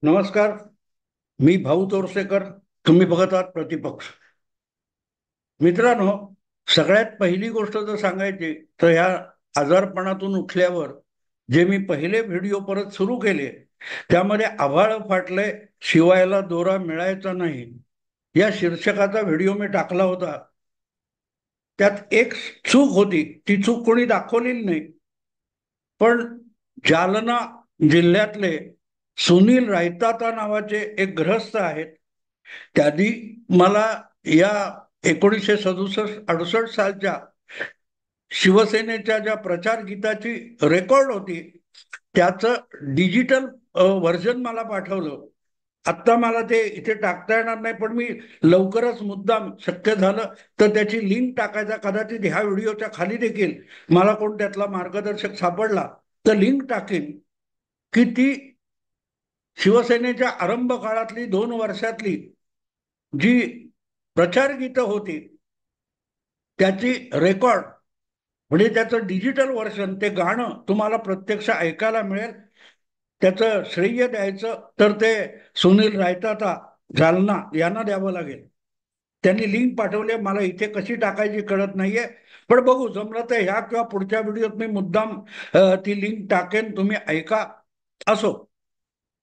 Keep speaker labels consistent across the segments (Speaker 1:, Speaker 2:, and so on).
Speaker 1: नमस्कार. मी भाऊ तोरसेकर. तुम्ही बघत आहात प्रतिपक्ष. मित्रांनो, सगळ्यात पहिली गोष्ट जर सांगायची तर ह्या आजारपणातून उठल्यावर जे मी पहिले व्हिडिओ परत सुरू केले त्यामध्ये आभाळ फाटले शिवायला दोरा मिळायचा नाही या शीर्षकाचा व्हिडिओ मी टाकला होता. त्यात एक चूक होती, ती चूक कोणी दाखवलेली नाही. पण जालना जिल्ह्यातले सुनील रायताता नावाचे एक गृहस्थ आहेत. त्यांनी मला या 1967-68 सालच्या शिवसेनेच्या ज्या प्रचार गीताची रेकॉर्ड होती त्याचं डिजिटल व्हर्जन मला पाठवलं. आत्ता मला ते इथे टाकता येणार नाही, पण मी लवकरच मुद्दाम शक्य झालं तर त्याची लिंक टाकायचा. कदाचित ह्या व्हिडिओच्या खाली देखील मला कोण त्यातला मार्गदर्शक सापडला तर लिंक टाकेन की ती शिवसेनेच्या आरंभ काळातली 2 वर्षातली जी प्रचार गीतं होती त्याची रेकॉर्ड, म्हणजे त्याचं डिजिटल व्हर्जन, ते गाणं तुम्हाला प्रत्यक्ष ऐकायला मिळेल. त्याचं श्रेय द्यायचं तर ते सुनील रायताता जालना यांना द्यावं लागेल. त्यांनी लिंक पाठवली, मला इथे कशी टाकायची कळत नाहीये, पण बघू जमलं तर ह्या किंवा पुढच्या व्हिडिओत मी मुद्दाम ती लिंक टाकेन, तुम्ही ऐका. असो,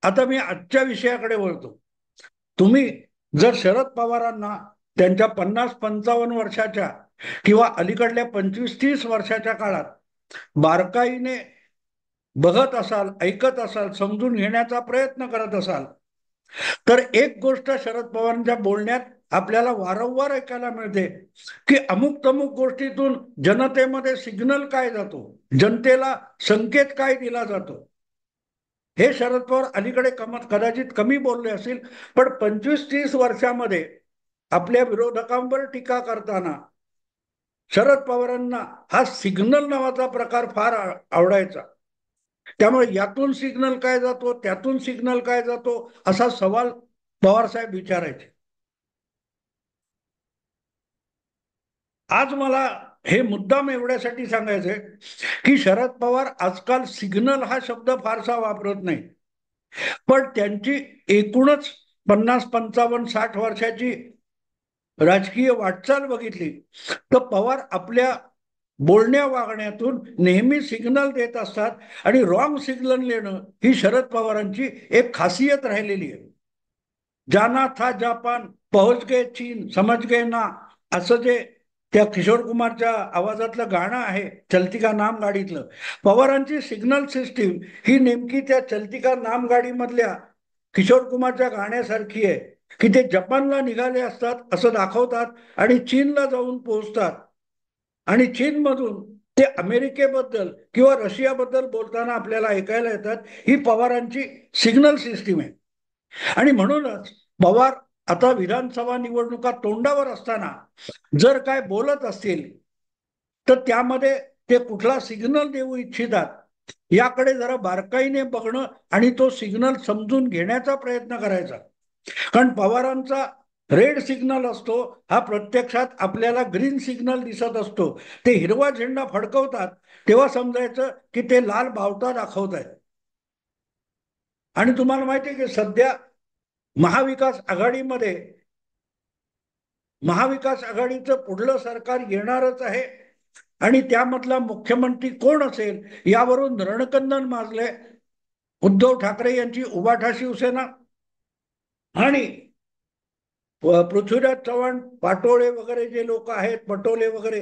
Speaker 1: आता मी आजच्या विषयाकडे वळतो. तुम्ही जर शरद पवारांना त्यांच्या 50-55 वर्षाच्या किंवा अलीकडल्या 25-30 वर्षाच्या काळात बारकाईने बघत असाल, ऐकत असाल, समजून घेण्याचा प्रयत्न करत असाल तर एक गोष्ट शरद पवारांच्या बोलण्यात आपल्याला वारंवार ऐकायला मिळते की अमुक तमुक गोष्टीतून जनतेमध्ये सिग्नल काय जातो, जनतेला संकेत काय दिला जातो. हे शरद पवार अलीकडे कदाचित कमी बोलले असतील, पण 25-30 वर्षामध्ये आपल्या विरोधकांवर टीका करताना शरद पवारांना हा सिग्नल नावाचा प्रकार फार आवडायचा. त्यामुळे यातून सिग्नल काय जातो, त्यातून सिग्नल काय जातो, असा सवाल पवार साहेब विचारायचे. आज मला हे मुद्दाम एवढ्यासाठी सांगायचंय की शरद पवार आजकाल सिग्नल हा शब्द फारसा वापरत नाही, पण त्यांची एकूणच 50-55-60 वर्षाची राजकीय वाटचाल बघितली तर पवार आपल्या बोलण्या वागण्यातून नेहमी सिग्नल देत असतात आणि रॉंग सिग्नल देणं ही शरद पवारांची एक खासियत राहिलेली आहे. जाना था जापान पहुंच गए चीन समझ गए ना, असं जे त्या किशोर कुमारच्या आवाजातलं गाणं आहे चलती का नाम गाडीतलं, पवारांची सिग्नल सिस्टीम ही नेमकी त्या चलती का नाम गाडी मधल्या किशोर कुमारच्या गाण्यासारखी आहे की ते जपानला निघाले असतात असं दाखवतात आणि चीनला जाऊन पोहोचतात आणि चीनमधून ते अमेरिकेबद्दल किंवा रशियाबद्दल बोलताना आपल्याला ऐकायला येतात. ही पवारांची सिग्नल सिस्टीम आहे. आणि म्हणूनच पवार आता विधानसभा निवडणुका तोंडावर असताना जर काय बोलत असतील तर त्यामध्ये ते कुठला सिग्नल देऊ इच्छितात याकडे जरा बारकाईने बघणं आणि तो सिग्नल समजून घेण्याचा प्रयत्न करायचा. कारण पवारांचा रेड सिग्नल असतो हा प्रत्यक्षात आपल्याला ग्रीन सिग्नल दिसत असतो. ते हिरवा झेंडा फडकवतात तेव्हा समजायचं की ते लाल बावटा दाखवत आहेत. आणि तुम्हाला माहिती आहे की सध्या महाविकास आघाडीमध्ये महाविकास आघाडीचं पुढलं सरकार येणारच आहे आणि त्यामधला मुख्यमंत्री कोण असेल यावरून रणकंदन माजले. उद्धव ठाकरे यांची उभाठा शिवसेना आणि पृथ्वीराज चव्हाण, पाटोळे वगैरे जे लोक आहेत, पटोले वगैरे,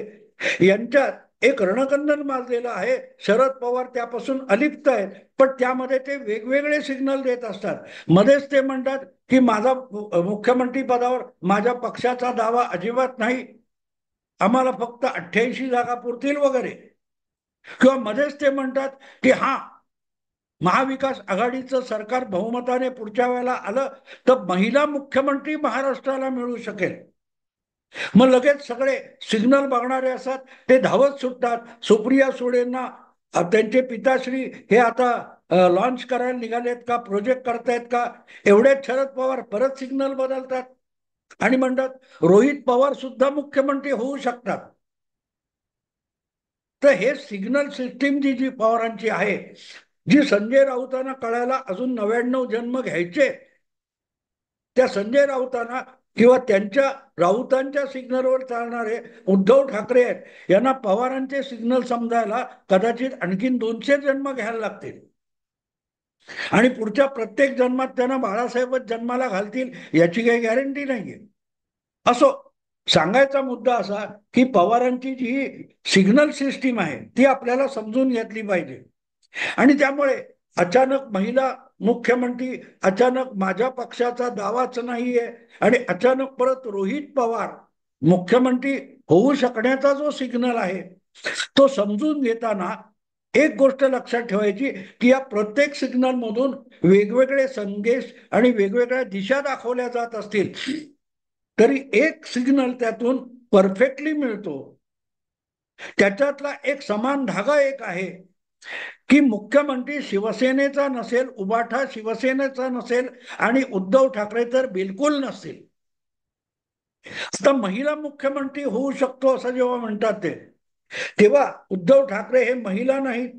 Speaker 1: यांच्यात एक रणकंदन माजलेलं आहे. शरद पवार त्यापासून अलिप्त आहेत, पण त्यामध्ये ते वेगवेगळे सिग्नल देत असतात. मध्येच ते म्हणतात की माझा मुख्यमंत्री पदावर माझ्या पक्षाचा दावा अजिबात नाही, आम्हाला फक्त 88 जागा पुरतील वगैरे. किंवा मध्येच ते म्हणतात की हा महाविकास आघाडीचं सरकार बहुमताने पुढच्या वेळेला आलं तर महिला मुख्यमंत्री महाराष्ट्राला मिळू शकेल. मग लगेच सगळे सिग्नल बघणारे असतात ते धावत सुटतात. सुप्रिया सुळेंना त्यांचे पिताश्री हे आता लॉन्च करायला निघालेत का, प्रोजेक्ट करतायत का, एवढ्यात शरद पवार परत सिग्नल बदलतात आणि म्हणतात रोहित पवार सुद्धा मुख्यमंत्री होऊ शकतात. तर हे सिग्नल सिस्टीम जी जी पवारांची आहे, जी संजय राऊतांना कळायला अजून 99 जन्म घ्यायचे, त्या संजय राऊतांना किंवा त्यांच्या राऊतांच्या सिग्नलवर चालणारे उद्धव ठाकरे आहेत, यांना पवारांचे सिग्नल समजायला कदाचित आणखीन 200 जन्म घ्यायला लागतील. आणि पुढच्या प्रत्येक जन्मात त्यांना बाळासाहेबच जन्माला घालतील याची काही गॅरंटी नाहीये. असो, सांगायचा मुद्दा असा की पवारांची जी सिग्नल सिस्टीम आहे ती आपल्याला समजून घेतली पाहिजे. आणि त्यामुळे अचानक महिला मुख्यमंत्री, अचानक माझ्या पक्षाचा दावाच नाहीये, आणि अचानक परत रोहित पवार मुख्यमंत्री होऊ शकण्याचा जो सिग्नल आहे तो समजून घेताना एक गोष्ट लक्षात ठेवायची की या प्रत्येक सिग्नल मधून वेगवेगळे संदेश आणि वेगवेगळ्या दिशा दाखवल्या जात असतील तरी एक सिग्नल त्यातून परफेक्टली मिळतो. त्याच्यातला एक समान धागा एक आहे की मुख्यमंत्री शिवसेनेचा नसेल, उबाठा शिवसेनेचा नसेल आणि उद्धव ठाकरे तर बिलकुल नसतील. आता महिला मुख्यमंत्री होऊ शकतो असं जेव्हा म्हणतात तेव्हा उद्धव ठाकरे हे महिला नाहीत.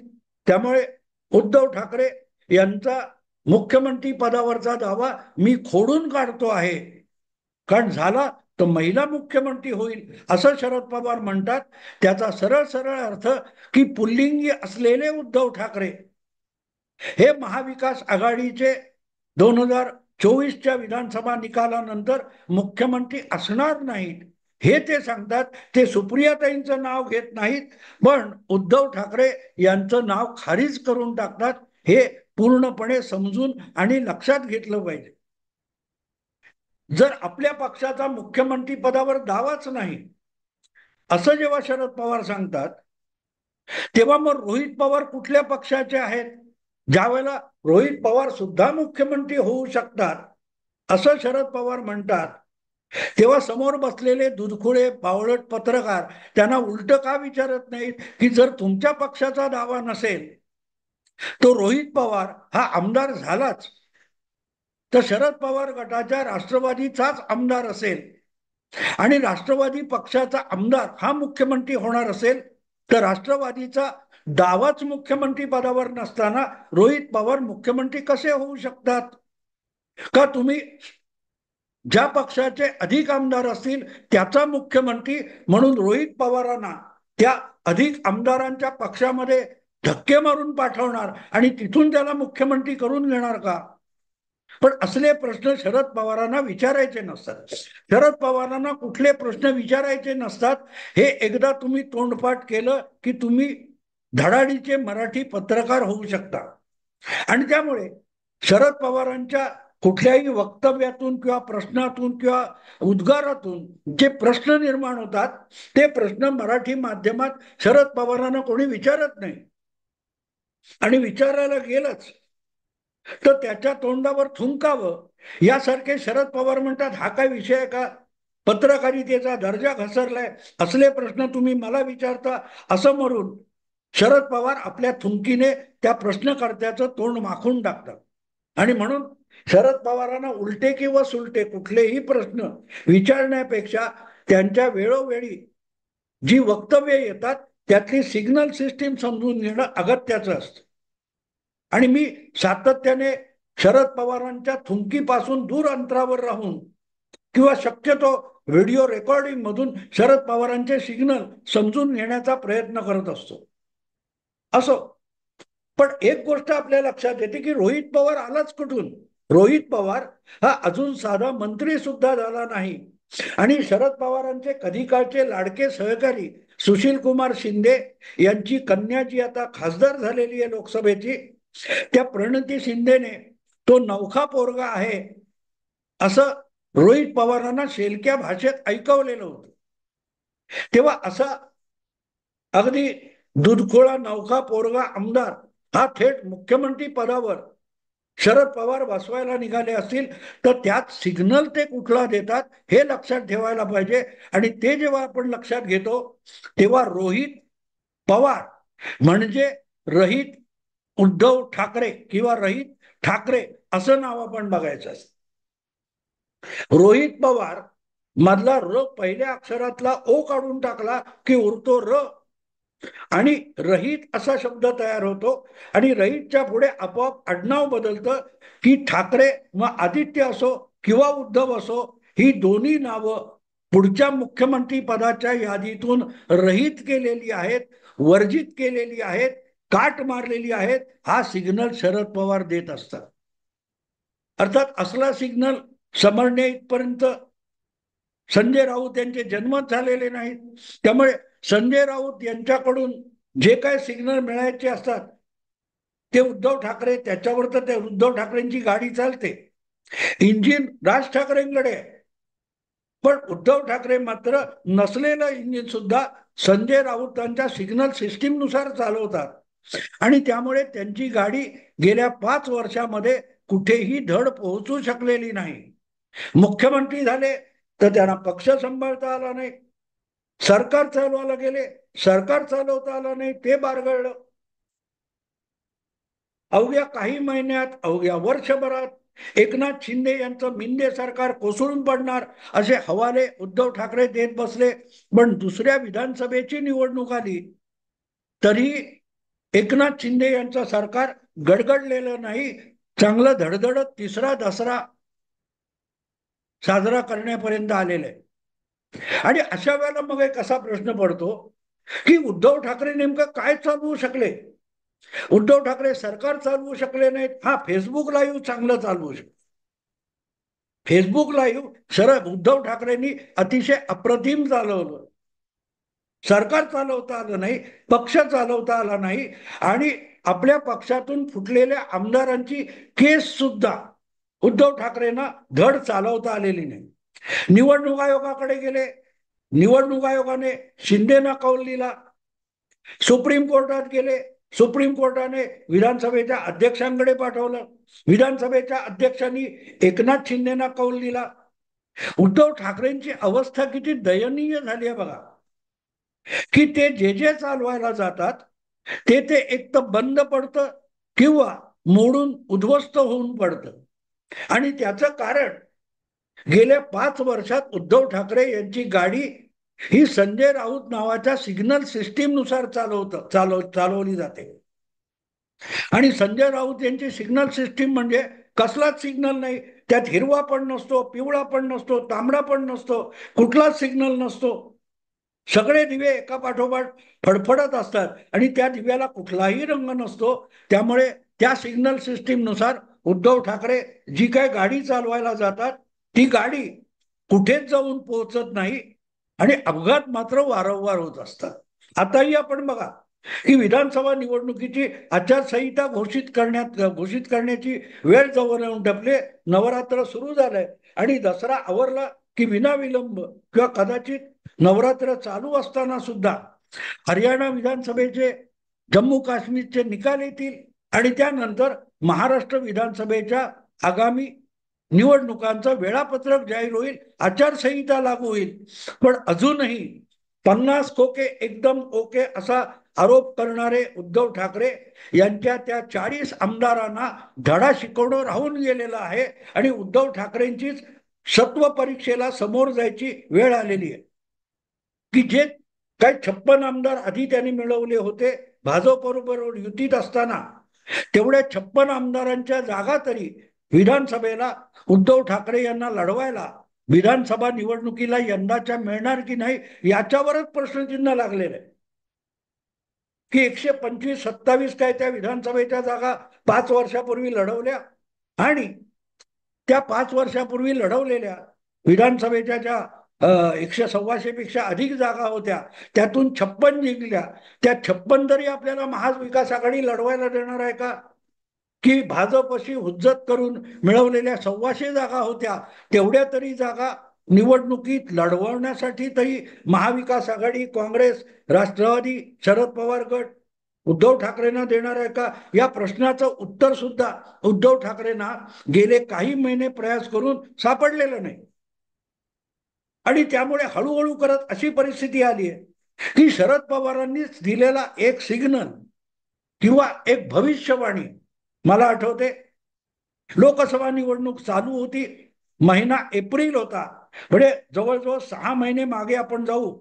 Speaker 1: त्यामुळे उद्धव ठाकरे यांचा मुख्यमंत्री पदावरचा दावा मी खोडून काढतो आहे, कारण झाला तर महिला मुख्यमंत्री होईल असं शरद पवार म्हणतात. त्याचा सरळ सरळ अर्थ की पुल्लिंगी असलेले उद्धव ठाकरे हे महाविकास आघाडीचे 2024च्या विधानसभा निकालानंतर मुख्यमंत्री असणार नाहीत हे ते सांगतात. ते सुप्रियाताईंचं नाव घेत नाहीत, पण उद्धव ठाकरे यांचं नाव खारिज करून टाकतात. हे पूर्णपणे समजून आणि लक्षात घेतलं पाहिजे. जर आपल्या पक्षाचा मुख्यमंत्री पदावर दावाच नाही असं जेव्हा शरद पवार सांगतात तेव्हा मग रोहित पवार कुठल्या पक्षाचे आहेत? ज्या वेळेला रोहित पवार सुद्धा मुख्यमंत्री होऊ शकतात असं शरद पवार म्हणतात, तेव्हा समोर बसलेले दुधखुळे बावळट पत्रकार त्यांना उलट का विचारत नाहीत की जर तुमच्या पक्षाचा दावा नसेल तो रोहित पवार हा आमदार झालाच, तर शरद पवार गटाच्या राष्ट्रवादीचाच आमदार असेल आणि राष्ट्रवादी पक्षाचा आमदार हा मुख्यमंत्री होणार असेल तर राष्ट्रवादीचा दावाच मुख्यमंत्री पदावर नसताना रोहित पवार मुख्यमंत्री कसे होऊ शकतात? का तुम्ही ज्या पक्षाचे अधिक आमदार असतील त्याचा मुख्यमंत्री म्हणून रोहित पवारांना त्या अधिक आमदारांच्या पक्षामध्ये धक्के मारून पाठवणार आणि तिथून त्याला मुख्यमंत्री करून घेणार का? पण असले प्रश्न शरद पवारांना विचारायचे नसतात. शरद पवारांना कुठले प्रश्न विचारायचे नसतात हे एकदा तुम्ही तोंडपाठ केलं की तुम्ही धडाडीचे मराठी पत्रकार होऊ शकता. आणि त्यामुळे शरद पवारांच्या कुठल्याही वक्तव्यातून किंवा प्रश्नातून किंवा उद्गारातून जे प्रश्न निर्माण होतात ते प्रश्न मराठी माध्यमात शरद पवारांना कोणी विचारत नाही. आणि विचारायला गेलंच तर त्याच्या तोंडावर थुंकावं यासारखे शरद पवार म्हणतात हा काय विषय आहे का? पत्रकारितेचा दर्जा घसरलाय, असले प्रश्न तुम्ही मला विचारता असं म्हणून शरद पवार आपल्या थुंकीने त्या प्रश्नकर्त्याचं तोंड माखून टाकतात. आणि म्हणून शरद पवारांना उलटे किंवा सुलटे कुठलेही प्रश्न विचारण्यापेक्षा त्यांच्या वेळोवेळी जी वक्तव्य येतात त्यातली सिग्नल सिस्टीम समजून घेणं अगत्याचं असतं. आणि मी सातत्याने शरद पवारांच्या थुंकीपासून दूर अंतरावर राहून किंवा शक्यतो व्हिडिओ रेकॉर्डिंग मधून शरद पवारांचे सिग्नल समजून घेण्याचा प्रयत्न करत असतो. असो, पण एक गोष्ट आपल्या लक्षात येते की रोहित पवार आलाच कुठून? रोहित पवार हा अजून साधा मंत्री सुद्धा झाला नाही. आणि शरद पवारांचे कधी काळचे लाडके सहकारी सुशील कुमार शिंदे यांची कन्या जी आता खासदार झालेली आहे लोकसभेची, त्या प्रणिती शिंदेने तो नवखा पोरगा आहे असं रोहित पवारांना शेलक्या भाषेत ऐकवलेलं होतं. तेव्हा असा अगदी दुधखोळा नवखा पोरगा आमदार हा थेट मुख्यमंत्री पदावर शरद पवार बसवायला निघाले असतील तर त्यात सिग्नल ते कुठला देतात हे लक्षात ठेवायला पाहिजे. आणि ते जेव्हा आपण लक्षात घेतो तेव्हा रोहित पवार म्हणजे रहित उद्धव ठाकरे किंवा रहित ठाकरे असं नाव आपण बघायचं असतं. रोहित पवार मधला र पहिल्या अक्षरातला ओ काढून टाकला की उरतो र. आणि रहित असा शब्द तयार होतो आणि रहितच्या पुढे आपोआप आडनाव बदलतं की ठाकरे मग आदित्य असो किंवा उद्धव असो ही दोन्ही नावं पुढच्या मुख्यमंत्री पदाच्या यादीतून रहित केलेली आहेत, वर्जित केलेली आहेत, काट मारलेली आहेत. हा सिग्नल शरद पवार देत असतात. अर्थात असला सिग्नल समजणे इथपर्यंत संजय राऊत यांचे जन्मच झालेले नाहीत. त्यामुळे संजय राऊत यांच्याकडून जे काय सिग्नल मिळायचे असतात ते उद्धव ठाकरे, त्याच्यावर तर ते उद्धव ठाकरेंची गाडी चालते, इंजिन राज ठाकरेंकडे आहे. पण उद्धव ठाकरे मात्र नसलेलं इंजिन सुद्धा संजय राऊतांच्या सिग्नल सिस्टीमनुसार चालवतात आणि त्यामुळे त्यांची गाडी गेल्या 5 वर्षामध्ये कुठेही धड पोहोचू शकलेली नाही. मुख्यमंत्री झाले तर त्यांना पक्ष सांभाळता आला नाही, सरकार चालवायला गेले, सरकार चालवता आलं नाही, ते बारगळलं. अवघ्या काही महिन्यात, अवघ्या वर्षभरात एकनाथ शिंदे यांचं मिंदे सरकार कोसळून पडणार असे हवाले उद्धव ठाकरे देत बसले. पण दुसऱ्या विधानसभेची निवडणूक आली तरी एकनाथ शिंदे यांचं सरकार गडगडलेलं नाही, चांगलं धडधडत तिसरा दसरा साजरा करण्यापर्यंत आलेलं आहे. आणि अशा वेळेला मग एक असा प्रश्न पडतो की उद्धव ठाकरे नेमकं काय चालवू शकले. उद्धव ठाकरे सरकार चालवू शकले नाहीत. हा, फेसबुक लाईव्ह चांगलं चालवू शकले. फेसबुक लाईव्ह शरद उद्धव ठाकरेंनी अतिशय अप्रतिम चालवलं. सरकार चालवता आलं नाही, पक्ष चालवता आला नाही आणि आपल्या पक्षातून फुटलेल्या आमदारांची केस सुद्धा उद्धव ठाकरेंना धड चालवता आलेली नाही. निवडणूक आयोगाकडे गेले, निवडणूक आयोगाने शिंदेना कौल दिला. सुप्रीम कोर्टात गेले, सुप्रीम कोर्टाने विधानसभेच्या अध्यक्षांकडे पाठवलं, विधानसभेच्या अध्यक्षांनी एकनाथ शिंदेना कौल दिला. उद्धव ठाकरेंची अवस्था किती दयनीय झाली आहे बघा, की ते जे जे चालवायला जातात ते ते एक तर बंद पडतं किंवा मोडून उद्ध्वस्त होऊन पडतं. आणि त्याचं कारण गेल्या 5 वर्षात उद्धव ठाकरे यांची गाडी ही संजय राऊत नावाच्या सिग्नल सिस्टीमनुसार चालवली जाते. आणि संजय राऊत यांची सिग्नल सिस्टीम म्हणजे कसलाच सिग्नल नाही, त्यात हिरवा पण नसतो, पिवळा पण नसतो, तांबडा पण नसतो, कुठलाच सिग्नल नसतो. सगळे दिवे एका पाठोपाठ फडफडत असतात आणि त्या दिव्याला कुठलाही रंग नसतो. त्यामुळे त्या सिग्नल सिस्टीमनुसार उद्धव ठाकरे जी काय गाडी चालवायला जातात ती गाडी कुठेच जाऊन पोहोचत नाही आणि अपघात मात्र वारंवार होत असतात. आताही आपण बघा की विधानसभा निवडणुकीची आचारसंहिता घोषित करण्याची वेळ जवळ येऊन टपले, नवरात्र सुरू झालंय आणि दसरा आवरला की विनाविलंब किंवा कदाचित नवरात्र चालू असताना सुद्धा हरियाणा विधानसभेचे, जम्मू काश्मीरचे निकाल येतील आणि त्यानंतर महाराष्ट्र विधानसभेच्या आगामी निवडणुकांचं वेळापत्रक जाहीर होईल, आचारसंहिता लागू होईल. पण अजूनही 50 खोके एकदम ओके असा आरोप करणारे उद्धव ठाकरे यांच्या त्या 40 आमदारांना धडा शिकवणं राहून गेलेलं आहे आणि उद्धव ठाकरेंचीच सत्व परीक्षेला समोर जायची वेळ आलेली आहे. की जे काही 56 आमदार आधी त्यांनी मिळवले होते भाजपबरोबर युतीत असताना, तेवढ्या 56 आमदारांच्या जागा तरी विधानसभेला उद्धव ठाकरे यांना लढवायला विधानसभा निवडणुकीला यंदाच्या मिळणार की नाही याच्यावरच प्रश्नचिन्ह लागलेलं आहे. की 125, 27 काय त्या विधानसभेच्या जागा 5 वर्षापूर्वी लढवल्या आणि त्या 5 वर्षापूर्वी लढवलेल्या विधानसभेच्या ज्या 100-125 पेक्षा अधिक जागा होत्या त्यातून 56 जिंकल्या. त्या 56 तरी आपल्याला महाविकास आघाडी लढवायला देणार आहे का? की भाजपशी हुज्जत करून मिळवलेल्या 125 जागा होत्या तेवढ्या तरी जागा निवडणुकीत लढवण्यासाठी तरी महाविकास आघाडी, काँग्रेस, राष्ट्रवादी, शरद पवार गट उद्धव ठाकरेंना देणार आहे का? या प्रश्नाचं उत्तर सुद्धा उद्धव ठाकरेंना गेले काही महिने प्रयास करून सापडलेलं नाही. आणि त्यामुळे हळूहळू करत अशी परिस्थिती आली आहे की शरद पवारांनीच दिलेला एक सिग्नल किंवा एक भविष्यवाणी, मला आठवते लोकसभा निवडणूक चालू होती, महिना एप्रिल होता, म्हणजे जवळजवळ 6 महिने मागे आपण जाऊ.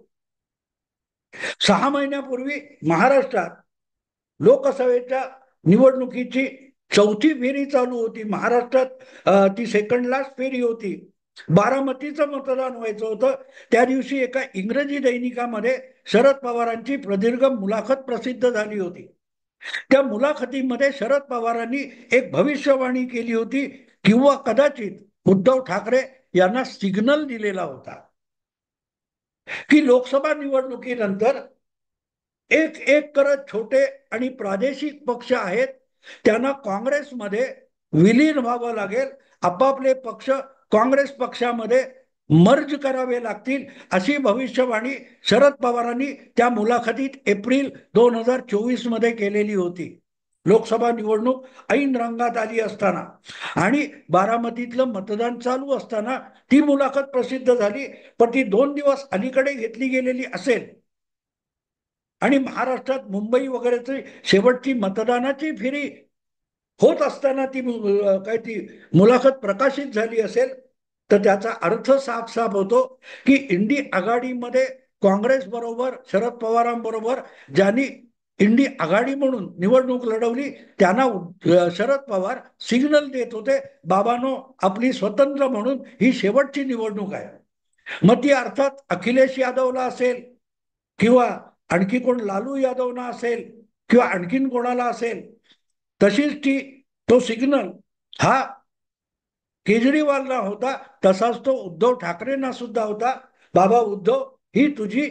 Speaker 1: 6 महिन्यापूर्वी महाराष्ट्रात लोकसभेच्या निवडणुकीची चौथी फेरी चालू होती महाराष्ट्रात. ती सेकंड लास्ट फेरी होती. बारामतीचं मतदान व्हायचं होतं. त्या दिवशी एका इंग्रजी दैनिकामध्ये शरद पवारांची प्रदीर्घ मुलाखत प्रसिद्ध झाली होती. त्या मुलाखतीमध्ये शरद पवारांनी एक भविष्यवाणी केली होती किंवा कदाचित उद्धव ठाकरे यांना सिग्नल दिलेला होता की लोकसभा निवडणुकीनंतर एक एक करत छोटे आणि प्रादेशिक पक्ष आहेत त्यांना काँग्रेसमध्ये विलीन व्हावं लागेल, आपापले पक्ष काँग्रेस पक्षामध्ये मर्ज करावे लागतील, अशी भविष्यवाणी शरद पवारांनी त्या मुलाखतीत एप्रिल 2024 मध्ये केलेली होती. लोकसभा निवडणूक ऐन रंगात आली असताना आणि बारामतीतलं मतदान चालू असताना ती मुलाखत प्रसिद्ध झाली. पण ती 2 दिवस अलीकडे घेतली गेलेली असेल आणि महाराष्ट्रात मुंबई वगैरेची शेवटची मतदानाची फेरी होत असताना ती मुलाखत प्रकाशित झाली असेल तर त्याचा अर्थ साफ साफ होतो की इंडी आघाडीमध्ये काँग्रेस बरोबर शरद पवारांबरोबर ज्यांनी इंडी आघाडी म्हणून निवडणूक लढवली त्यांना शरद पवार सिग्नल देत होते, बाबांनो आपली स्वतंत्र म्हणून ही शेवटची निवडणूक आहे. मग ती अर्थात अखिलेश यादवला असेल किंवा आणखी कोण लालू यादवना असेल किंवा आणखीन कोणाला असेल, तशीच तो सिग्नल हा केजरीवालला होता, तसाच तो उद्धव ठाकरेंना सुद्धा होता. बाबा उद्धव, ही तुझी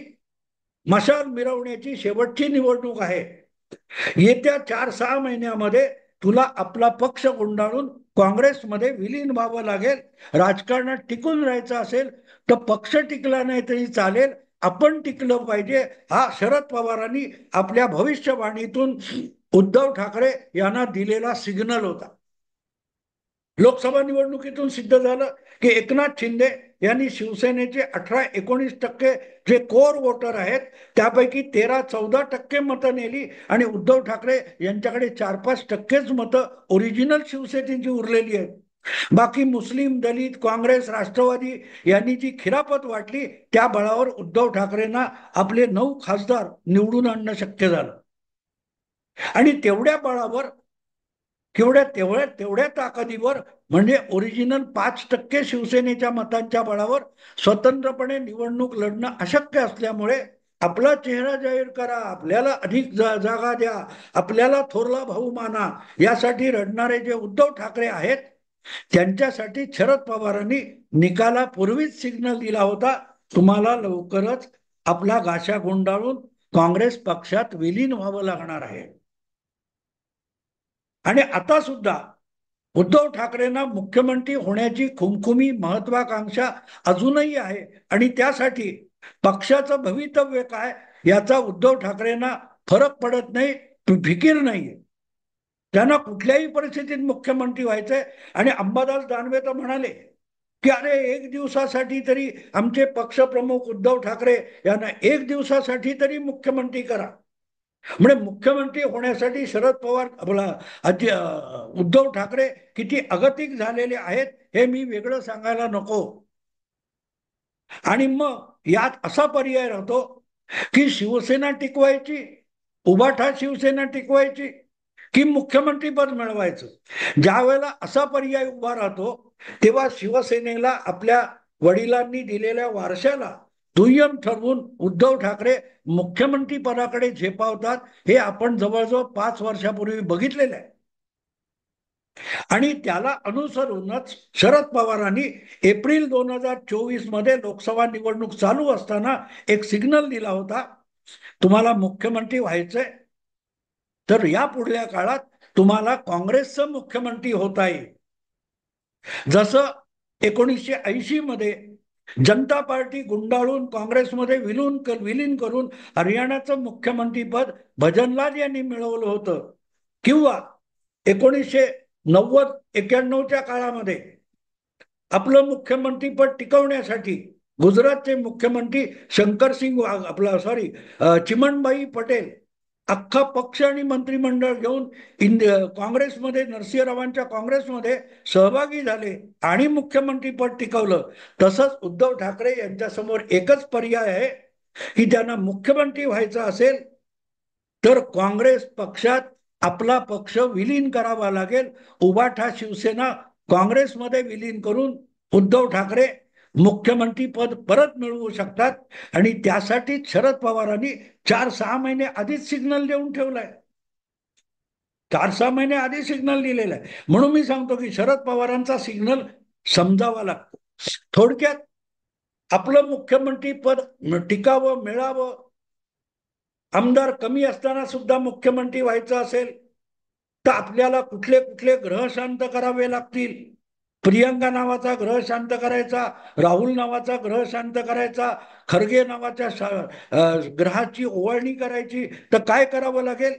Speaker 1: मशाल मिरवण्याची शेवटची निवडणूक आहे. येत्या 4-6 महिन्यामध्ये तुला आपला पक्ष गुंडाळून काँग्रेसमध्ये विलीन व्हावं लागेल. राजकारणात टिकून राहायचं असेल तर पक्ष टिकला नाही तरी चालेल, आपण टिकलं पाहिजे, हा शरद पवारांनी आपल्या भविष्यवाणीतून उद्धव ठाकरे यांना दिलेला सिग्नल होता. लोकसभा निवडणुकीतून सिद्ध झालं की एकनाथ शिंदे यांनी शिवसेनेचे 18-19% जे कोर वोटर आहेत त्यापैकी 13-14% मतं नेली आणि उद्धव ठाकरे यांच्याकडे 4-5% मतं ओरिजिनल शिवसेनेची उरलेली आहेत. बाकी मुस्लिम, दलित, काँग्रेस, राष्ट्रवादी यांनी जी खिरापत वाटली त्या बळावर उद्धव ठाकरेंना आपले 9 खासदार निवडून आणणं शक्य झालं. आणि तेवढ्या बळावर तेवढ्या ताकदीवर म्हणजे ओरिजिनल 5% शिवसेनेच्या मतांच्या बळावर स्वतंत्रपणे निवडणूक लढणं अशक्य असल्यामुळे आपला चेहरा जाहीर करा, आपल्याला अधिक जागा द्या, आपल्याला थोरला भाऊ माना, यासाठी रडणारे जे उद्धव ठाकरे आहेत त्यांच्यासाठी शरद पवारांनी निकालापूर्वीच सिग्नल दिला होता, तुम्हाला लवकरच आपला गाशा गुंडाळून काँग्रेस पक्षात विलीन व्हावं लागणार आहे. आणि आता सुद्धा उद्धव ठाकरेंना मुख्यमंत्री होण्याची खुमखुमी महत्वाकांक्षा अजूनही आहे आणि त्यासाठी पक्षाचं भवितव्य काय याचा उद्धव ठाकरेंना फरक पडत नाही, फिकीर नाहीये. त्यांना कुठल्याही परिस्थितीत मुख्यमंत्री व्हायचंय. आणि अंबादास दानवे तर म्हणाले की अरे 1 दिवसासाठी तरी आमचे पक्षप्रमुख उद्धव ठाकरे यांना 1 दिवसासाठी तरी मुख्यमंत्री करा. म्हणजे मुख्यमंत्री होण्यासाठी शरद पवार उद्धव ठाकरे किती अगतिक झालेले आहेत हे मी वेगळं सांगायला नको. आणि मग यात असा पर्याय राहतो की शिवसेना टिकवायची, उभाठा शिवसेना टिकवायची की मुख्यमंत्री पद मिळवायचं. ज्या वेळेला असा पर्याय उभा राहतो तेव्हा शिवसेनेला आपल्या वडिलांनी दिलेल्या वारशाला दुय्यम ठरवून उद्धव ठाकरे मुख्यमंत्री पदाकडे झेपावतात, हे आपण जवळजवळ 5 वर्षापूर्वी बघितलेलं आहे. आणि त्याला अनुसरूनच शरद पवारांनी एप्रिल 2024 मध्ये लोकसभा निवडणूक चालू असताना एक सिग्नल दिला होता, तुम्हाला मुख्यमंत्री व्हायचंय तर या पुढल्या काळात तुम्हाला काँग्रेसचं मुख्यमंत्री होता येईल. जसं 1980 मध्ये जनता पार्टी गुंडाळून काँग्रेसमध्ये विलीन करून हरियाणाचं मुख्यमंत्रीपद भजनलाल यांनी मिळवलं होतं, किंवा 1990-91च्या काळामध्ये आपलं मुख्यमंत्रीपद टिकवण्यासाठी गुजरातचे मुख्यमंत्री चिमणबाई पटेल अख्खा पक्ष आणि मंत्रिमंडळ घेऊन काँग्रेसमध्ये, नरसिंहरावांच्या काँग्रेसमध्ये सहभागी झाले आणि मुख्यमंत्रीपद टिकवलं. तसंच उद्धव ठाकरे यांच्यासमोर एकच पर्याय आहे की त्यांना मुख्यमंत्री व्हायचं असेल तर काँग्रेस पक्षात आपला पक्ष विलीन करावा लागेल. उभाठा शिवसेना काँग्रेसमध्ये विलीन करून उद्धव ठाकरे मुख्यमंत्री पद परत मिळवू शकतात. आणि त्यासाठी शरद पवारांनी 4-6 महिने आधीच सिग्नल देऊन ठेवलाय. 4-6 महिने आधी सिग्नल दिलेला आहे. म्हणून मी सांगतो की शरद पवारांचा सिग्नल समजावा लागतो. थोडक्यात आपलं मुख्यमंत्री पद टिकावं, मिळावं, आमदार कमी असताना सुद्धा मुख्यमंत्री व्हायचं असेल तर आपल्याला कुठले कुठले ग्रह शांत करावे लागतील. प्रियंका नावाचा ग्रह शांत करायचा, राहुल नावाचा ग्रह शांत करायचा, खरगे नावाच्या ग्रहाची ओवाळणी करायची, तर काय करावं लागेल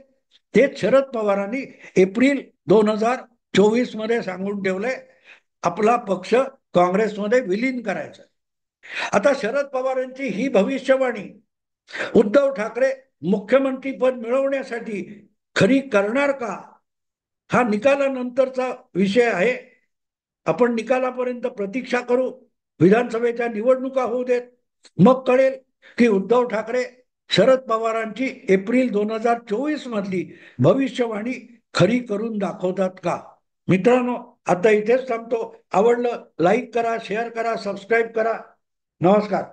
Speaker 1: ते शरद पवारांनी एप्रिल 2024 मध्ये सांगून ठेवलंय. आपला पक्ष काँग्रेसमध्ये विलीन करायचा. आता शरद पवारांची ही भविष्यवाणी उद्धव ठाकरे मुख्यमंत्री पद मिळवण्यासाठी खरी करणार का, हा निकालानंतरचा विषय आहे. आपण निकालापर्यंत प्रतीक्षा करू. विधानसभेच्या निवडणुका होऊ देत, मग कळेल की उद्धव ठाकरे शरद पवारांची एप्रिल 2024 मधली भविष्यवाणी खरी करून दाखवतात का. मित्रांनो, आता इथेच थांबतो. आवडलं लाईक करा, शेअर करा, सबस्क्राईब करा. नमस्कार.